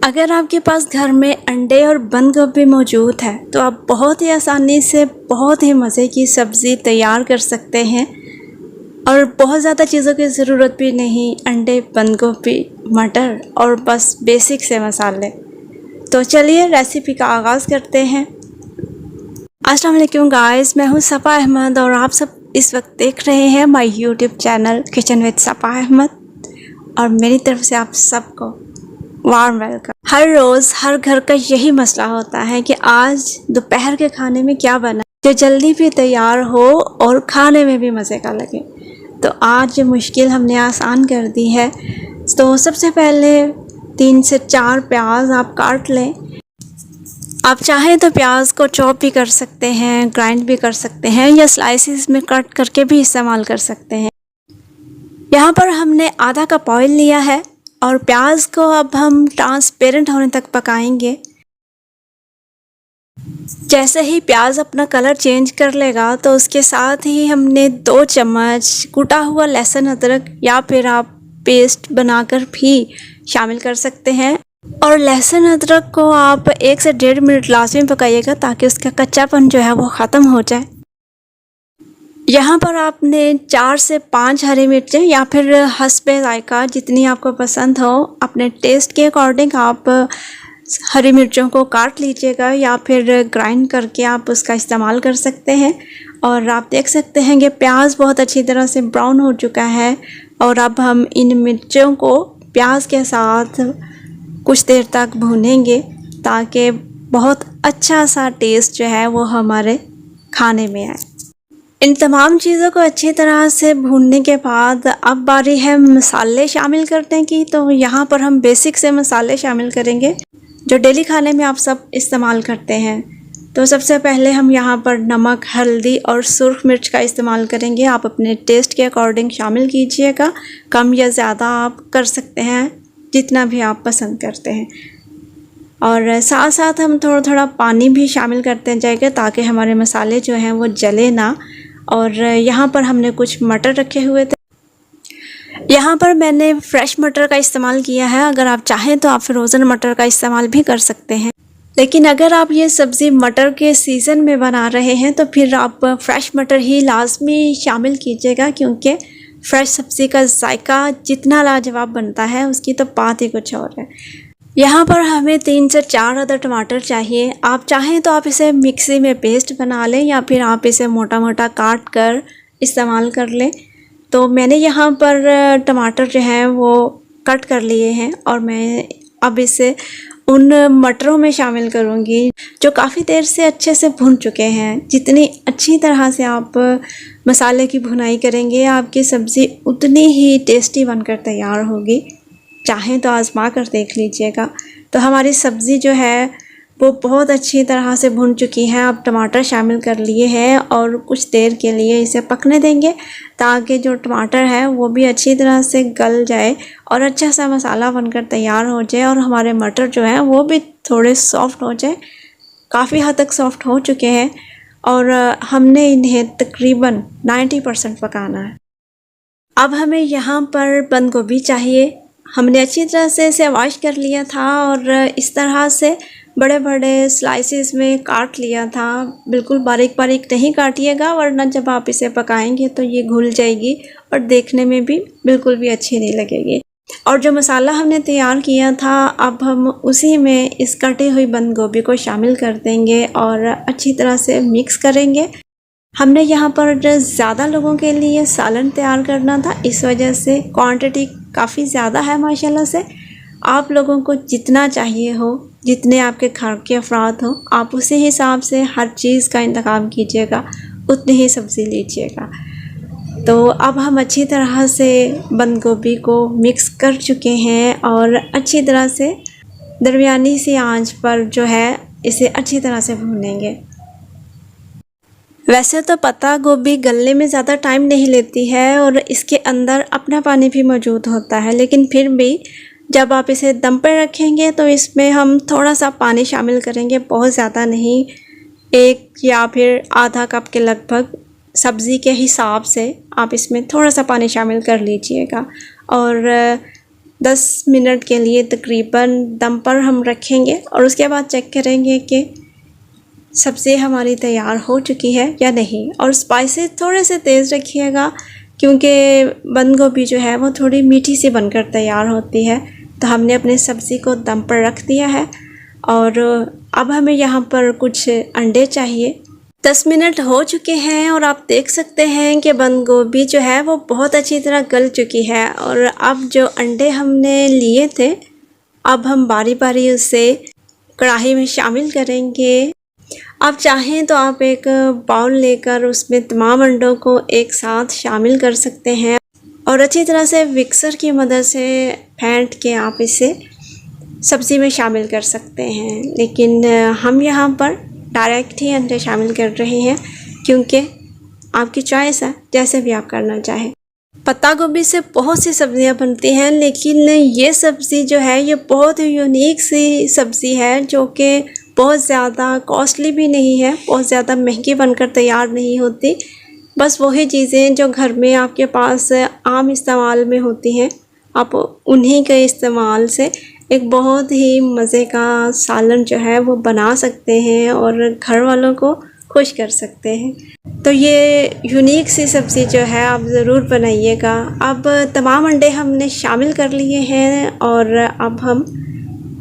अगर आपके पास घर में अंडे और बंद गोभी मौजूद है तो आप बहुत ही आसानी से बहुत ही मज़े की सब्ज़ी तैयार कर सकते हैं और बहुत ज़्यादा चीज़ों की ज़रूरत भी नहीं। अंडे, बंद गोभी, मटर और बस बेसिक से मसाले। तो चलिए रेसिपी का आगाज़ करते हैं। अस्सलाम वालेकुम गाइस, मैं हूँ सफ़ा अहमद और आप सब इस वक्त देख रहे हैं my YouTube channel kitchen with सफ़ा अहमद और मेरी तरफ से आप सबको वार्म वेलकम। हर रोज़ हर घर का यही मसला होता है कि आज दोपहर के खाने में क्या बना जो जल्दी भी तैयार हो और खाने में भी मज़े का लगे। तो आज ये मुश्किल हमने आसान कर दी है। तो सबसे पहले 3 से 4 प्याज आप काट लें। आप चाहें तो प्याज को चॉप भी कर सकते हैं, ग्राइंड भी कर सकते हैं या स्लाइसिस में कट करके भी इस्तेमाल कर सकते हैं। यहाँ पर हमने आधा कप ऑयल लिया है और प्याज को अब हम ट्रांसपेरेंट होने तक पकाएंगे। जैसे ही प्याज अपना कलर चेंज कर लेगा तो उसके साथ ही हमने 2 चम्मच कुटा हुआ लहसुन अदरक या फिर आप पेस्ट बनाकर भी शामिल कर सकते हैं। और लहसुन अदरक को आप 1 से 1.5 मिनट लाजमी पकाइएगा ताकि उसका कच्चापन जो है वो ख़त्म हो जाए। यहाँ पर आपने 4 से 5 हरी मिर्चें या फिर हस्बे ज़ायका जितनी आपको पसंद हो अपने टेस्ट के अकॉर्डिंग आप हरी मिर्चों को काट लीजिएगा या फिर ग्राइंड करके आप उसका इस्तेमाल कर सकते हैं। और आप देख सकते हैं कि प्याज बहुत अच्छी तरह से ब्राउन हो चुका है और अब हम इन मिर्चों को प्याज के साथ कुछ देर तक भूनेंगे ताकि बहुत अच्छा सा टेस्ट जो है वो हमारे खाने में आए। इन तमाम चीज़ों को अच्छी तरह से भूनने के बाद अब बारी है मसाले शामिल करने की। तो यहाँ पर हम बेसिक से मसाले शामिल करेंगे जो डेली खाने में आप सब इस्तेमाल करते हैं। तो सबसे पहले हम यहाँ पर नमक, हल्दी और सुर्ख मिर्च का इस्तेमाल करेंगे। आप अपने टेस्ट के अकॉर्डिंग शामिल कीजिएगा, कम या ज़्यादा आप कर सकते हैं जितना भी आप पसंद करते हैं। और साथ साथ हम थोड़ा थोड़ा पानी भी शामिल करते जाएंगे ताकि हमारे मसाले जो हैं वो जले ना। और यहाँ पर हमने कुछ मटर रखे हुए थे। यहाँ पर मैंने फ्रेश मटर का इस्तेमाल किया है। अगर आप चाहें तो आप फ्रोज़न मटर का इस्तेमाल भी कर सकते हैं, लेकिन अगर आप ये सब्ज़ी मटर के सीज़न में बना रहे हैं तो फिर आप फ्रेश मटर ही लाजमी शामिल कीजिएगा क्योंकि फ्रेश सब्ज़ी का जायका जितना लाजवाब बनता है उसकी तो बात ही कुछ और है। यहाँ पर हमें 3 से 4 अदर टमाटर चाहिए। आप चाहें तो आप इसे मिक्सी में पेस्ट बना लें या फिर आप इसे मोटा मोटा काट कर इस्तेमाल कर लें। तो मैंने यहाँ पर टमाटर जो हैं वो कट कर लिए हैं और मैं अब इसे उन मटरों में शामिल करूँगी जो काफ़ी देर से अच्छे से भुन चुके हैं। जितनी अच्छी तरह से आप मसाले की भुनाई करेंगे आपकी सब्ज़ी उतनी ही टेस्टी बनकर तैयार होगी। चाहें तो आज़मा कर देख लीजिएगा। तो हमारी सब्ज़ी जो है वो बहुत अच्छी तरह से भुन चुकी है। अब टमाटर शामिल कर लिए हैं और कुछ देर के लिए इसे पकने देंगे ताकि जो टमाटर है वो भी अच्छी तरह से गल जाए और अच्छा सा मसाला बनकर तैयार हो जाए और हमारे मटर जो हैं वो भी थोड़े सॉफ्ट हो जाए। काफ़ी हद तक सॉफ्ट हो चुके हैं और हमने इन्हें तकरीबन 90% पकाना है। अब हमें यहाँ पर बंद गोभी चाहिए। हमने अच्छी तरह से इसे वॉश कर लिया था और इस तरह से बड़े बड़े स्लाइसेस में काट लिया था। बिल्कुल बारीक बारीक नहीं काटिएगा वरना जब आप इसे पकाएंगे तो ये घुल जाएगी और देखने में भी बिल्कुल भी अच्छी नहीं लगेगी। और जो मसाला हमने तैयार किया था अब हम उसी में इस कटी हुई बंद गोभी को शामिल कर देंगे और अच्छी तरह से मिक्स करेंगे। हमने यहाँ पर ज़्यादा लोगों के लिए सालन तैयार करना था, इस वजह से क्वांटिटी काफ़ी ज़्यादा है माशाल्लाह से। आप लोगों को जितना चाहिए हो, जितने आपके घर के अफराद हो, आप उसी हिसाब से हर चीज़ का इंतज़ाम कीजिएगा, उतनी ही सब्ज़ी लीजिएगा। तो अब हम अच्छी तरह से बंद गोभी को मिक्स कर चुके हैं और अच्छी तरह से दरमियानी सी आंच पर जो है इसे अच्छी तरह से भूनेंगे। वैसे तो पत्ता गोभी गलने में ज़्यादा टाइम नहीं लेती है और इसके अंदर अपना पानी भी मौजूद होता है, लेकिन फिर भी जब आप इसे दम पर रखेंगे तो इसमें हम थोड़ा सा पानी शामिल करेंगे, बहुत ज़्यादा नहीं, 1 या फिर आधा कप के लगभग। सब्ज़ी के हिसाब से आप इसमें थोड़ा सा पानी शामिल कर लीजिएगा और 10 मिनट के लिए तकरीबन दम पर हम रखेंगे और उसके बाद चेक करेंगे कि सब्ज़ी हमारी तैयार हो चुकी है या नहीं। और स्पाइसेस थोड़े से तेज़ रखिएगा क्योंकि बंद गोभी जो है वो थोड़ी मीठी सी बनकर तैयार होती है। तो हमने अपनी सब्ज़ी को दम पर रख दिया है और अब हमें यहाँ पर कुछ अंडे चाहिए। 10 मिनट हो चुके हैं और आप देख सकते हैं कि बंद गोभी जो है वो बहुत अच्छी तरह गल चुकी है। और अब जो अंडे हमने लिए थे अब हम बारी बारी उसे कढ़ाई में शामिल करेंगे। आप चाहें तो आप एक बाउल लेकर उसमें तमाम अंडों को एक साथ शामिल कर सकते हैं और अच्छी तरह से मिक्सर की मदद से फेंट के आप इसे सब्ज़ी में शामिल कर सकते हैं। लेकिन हम यहाँ पर डायरेक्ट ही अंडे शामिल कर रहे हैं क्योंकि आपकी चॉइस है, जैसे भी आप करना चाहें। पत्ता गोभी से बहुत सी सब्ज़ियाँ बनती हैं लेकिन ये सब्ज़ी जो है ये बहुत ही यूनिक सी सब्ज़ी है जो कि बहुत ज़्यादा कॉस्टली भी नहीं है, बहुत ज़्यादा महंगी बनकर तैयार नहीं होती। बस वही चीज़ें जो घर में आपके पास आम इस्तेमाल में होती हैं, आप उन्हीं के इस्तेमाल से एक बहुत ही मज़े का सालन जो है वो बना सकते हैं और घर वालों को खुश कर सकते हैं। तो ये यूनिक सी सब्ज़ी जो है आप ज़रूर बनाइएगा। अब तमाम अंडे हमने शामिल कर लिए हैं और अब हम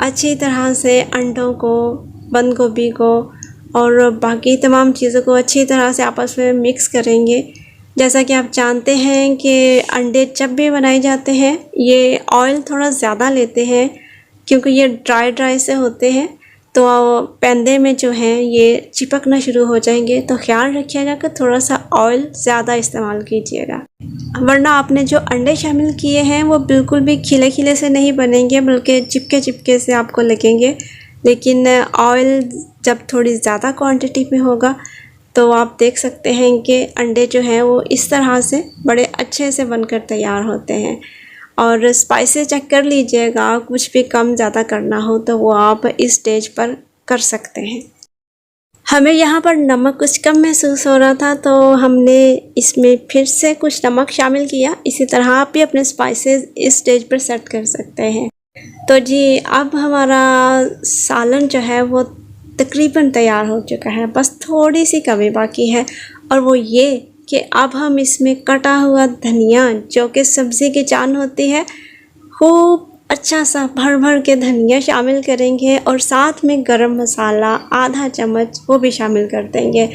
अच्छी तरह से अंडों को, बंद गोभी को और बाकी तमाम चीज़ों को अच्छी तरह से आपस में मिक्स करेंगे। जैसा कि आप जानते हैं कि अंडे जब भी बनाए जाते हैं ये ऑयल थोड़ा ज़्यादा लेते हैं क्योंकि ये ड्राई से होते हैं, तो पैंदे में जो हैं ये चिपकना शुरू हो जाएंगे। तो ख्याल रखिएगा कि थोड़ा सा ऑयल ज़्यादा इस्तेमाल कीजिएगा, वरना आपने जो अंडे शामिल किए हैं वो बिल्कुल भी खिले खिले से नहीं बनेंगे बल्कि चिपके चिपके से आपको लगेंगे। लेकिन ऑयल जब थोड़ी ज़्यादा क्वांटिटी में होगा तो आप देख सकते हैं कि अंडे जो हैं वो इस तरह से बड़े अच्छे से बनकर तैयार होते हैं। और स्पाइसेस चेक कर लीजिएगा, कुछ भी कम ज़्यादा करना हो तो वो आप इस स्टेज पर कर सकते हैं। हमें यहाँ पर नमक कुछ कम महसूस हो रहा था तो हमने इसमें फिर से कुछ नमक शामिल किया। इसी तरह आप भी अपने स्पाइसेस इस स्टेज पर सेट कर सकते हैं। तो जी अब हमारा सालन जो है वो तकरीबन तैयार हो चुका है, बस थोड़ी सी कमी बाकी है और वो ये कि अब हम इसमें कटा हुआ धनिया, जो कि सब्ज़ी की जान होती है, खूब अच्छा सा भर भर के धनिया शामिल करेंगे और साथ में गरम मसाला आधा चम्मच वो भी शामिल कर देंगे।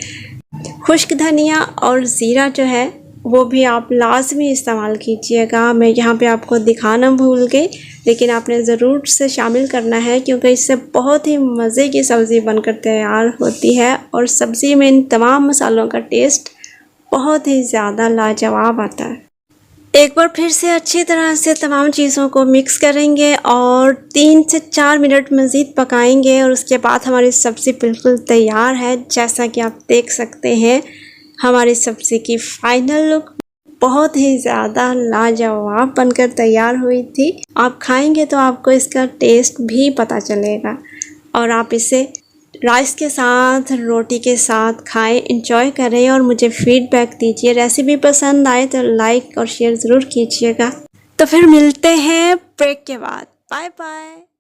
खुश्क धनिया और ज़ीरा जो है वो भी आप लाजमी इस्तेमाल कीजिएगा। मैं यहाँ पे आपको दिखाना भूल गई, लेकिन आपने ज़रूर से शामिल करना है क्योंकि इससे बहुत ही मज़े की सब्ज़ी बनकर तैयार होती है और सब्ज़ी में इन तमाम मसालों का टेस्ट बहुत ही ज़्यादा लाजवाब आता है। एक बार फिर से अच्छी तरह से तमाम चीज़ों को मिक्स करेंगे और 3 से 4 मिनट मज़ीद पकाएंगे और उसके बाद हमारी सब्ज़ी बिल्कुल तैयार है। जैसा कि आप देख सकते हैं हमारी सब्ज़ी की फ़ाइनल लुक बहुत ही ज़्यादा लाजवाब बनकर तैयार हुई थी। आप खाएंगे तो आपको इसका टेस्ट भी पता चलेगा और आप इसे राइस के साथ, रोटी के साथ खाएं, इंजॉय करें और मुझे फीडबैक दीजिए। रेसिपी पसंद आए तो लाइक और शेयर ज़रूर कीजिएगा। तो फिर मिलते हैं ब्रेक के बाद। Bye bye.